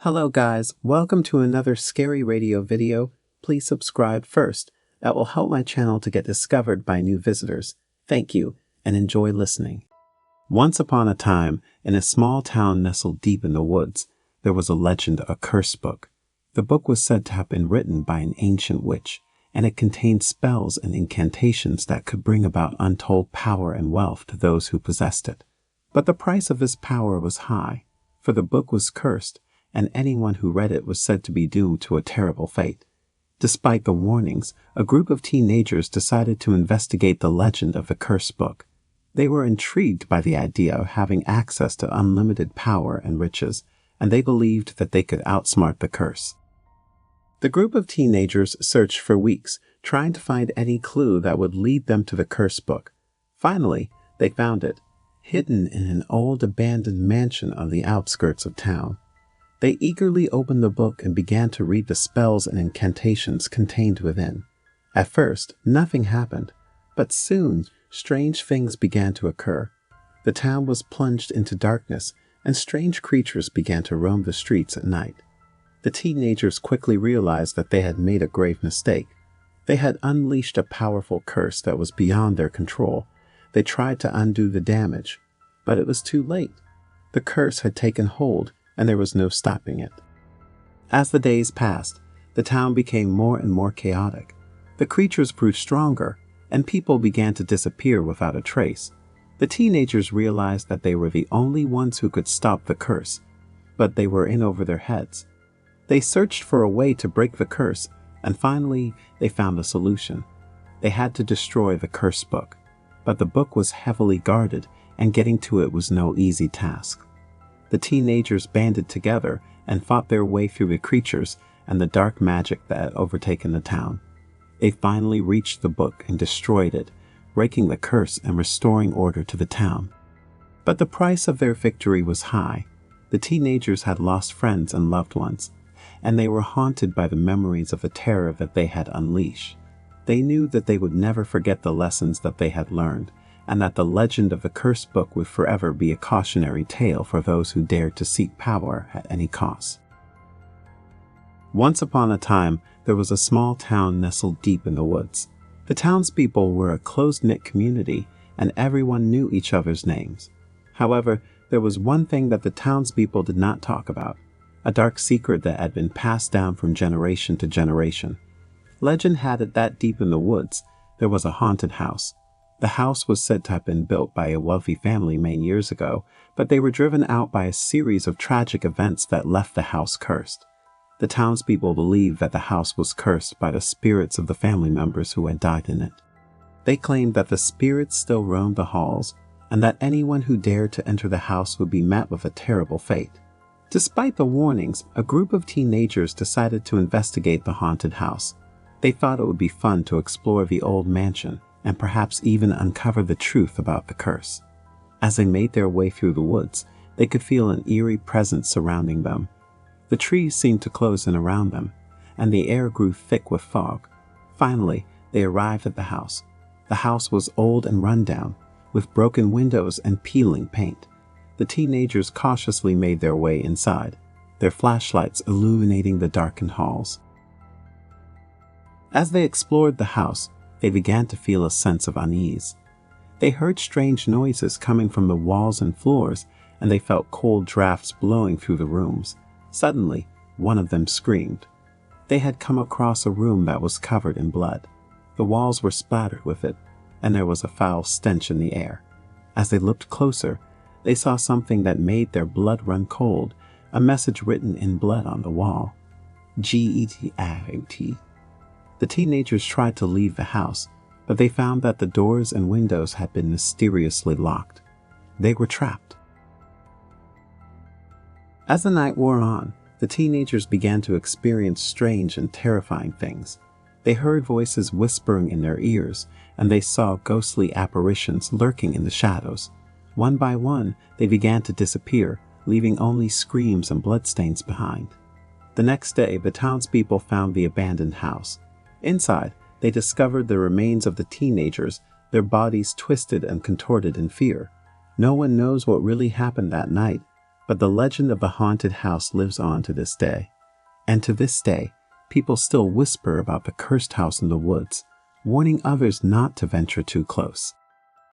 Hello guys, welcome to another Scary Radio video. Please subscribe first. That will help my channel to get discovered by new visitors. Thank you, and enjoy listening. Once upon a time, in a small town nestled deep in the woods, there was a legend, a curse book. The book was said to have been written by an ancient witch, and it contained spells and incantations that could bring about untold power and wealth to those who possessed it. But the price of this power was high, for the book was cursed, and anyone who read it was said to be doomed to a terrible fate. Despite the warnings, a group of teenagers decided to investigate the legend of the curse book. They were intrigued by the idea of having access to unlimited power and riches, and they believed that they could outsmart the curse. The group of teenagers searched for weeks, trying to find any clue that would lead them to the curse book. Finally, they found it, hidden in an old abandoned mansion on the outskirts of town. They eagerly opened the book and began to read the spells and incantations contained within. At first, nothing happened, but soon strange things began to occur. The town was plunged into darkness, and strange creatures began to roam the streets at night. The teenagers quickly realized that they had made a grave mistake. They had unleashed a powerful curse that was beyond their control. They tried to undo the damage, but it was too late. The curse had taken hold, and there was no stopping it. As the days passed, the town became more and more chaotic. The creatures grew stronger, and people began to disappear without a trace. The teenagers realized that they were the only ones who could stop the curse, but they were in over their heads. They searched for a way to break the curse, and finally they found a solution. They had to destroy the curse book, but the book was heavily guarded, and getting to it was no easy task. The teenagers banded together and fought their way through the creatures and the dark magic that had overtaken the town. They finally reached the book and destroyed it, breaking the curse and restoring order to the town. But the price of their victory was high. The teenagers had lost friends and loved ones, and they were haunted by the memories of the terror that they had unleashed. They knew that they would never forget the lessons that they had learned, and that the legend of the cursed book would forever be a cautionary tale for those who dared to seek power at any cost. Once upon a time, there was a small town nestled deep in the woods. The townspeople were a close-knit community, and everyone knew each other's names. However, there was one thing that the townspeople did not talk about, a dark secret that had been passed down from generation to generation. Legend had it that deep in the woods, there was a haunted house. The house was said to have been built by a wealthy family many years ago, but they were driven out by a series of tragic events that left the house cursed. The townspeople believed that the house was cursed by the spirits of the family members who had died in it. They claimed that the spirits still roamed the halls, and that anyone who dared to enter the house would be met with a terrible fate. Despite the warnings, a group of teenagers decided to investigate the haunted house. They thought it would be fun to explore the old mansion, and perhaps even uncover the truth about the curse. As they made their way through the woods, they could feel an eerie presence surrounding them. The trees seemed to close in around them, and the air grew thick with fog. Finally, they arrived at the house. The house was old and run down, with broken windows and peeling paint. The teenagers cautiously made their way inside, their flashlights illuminating the darkened halls. As they explored the house, they began to feel a sense of unease. They heard strange noises coming from the walls and floors, and they felt cold drafts blowing through the rooms. Suddenly, one of them screamed. They had come across a room that was covered in blood. The walls were splattered with it, and there was a foul stench in the air. As they looked closer, they saw something that made their blood run cold, a message written in blood on the wall. G-E-T-I-O-T. The teenagers tried to leave the house, but they found that the doors and windows had been mysteriously locked. They were trapped. As the night wore on, the teenagers began to experience strange and terrifying things. They heard voices whispering in their ears, and they saw ghostly apparitions lurking in the shadows. One by one, they began to disappear, leaving only screams and bloodstains behind. The next day, the townspeople found the abandoned house. Inside, they discovered the remains of the teenagers, their bodies twisted and contorted in fear. No one knows what really happened that night, But the legend of the haunted house lives on to this day. And to this day, people still whisper about the cursed house in the woods, warning others not to venture too close.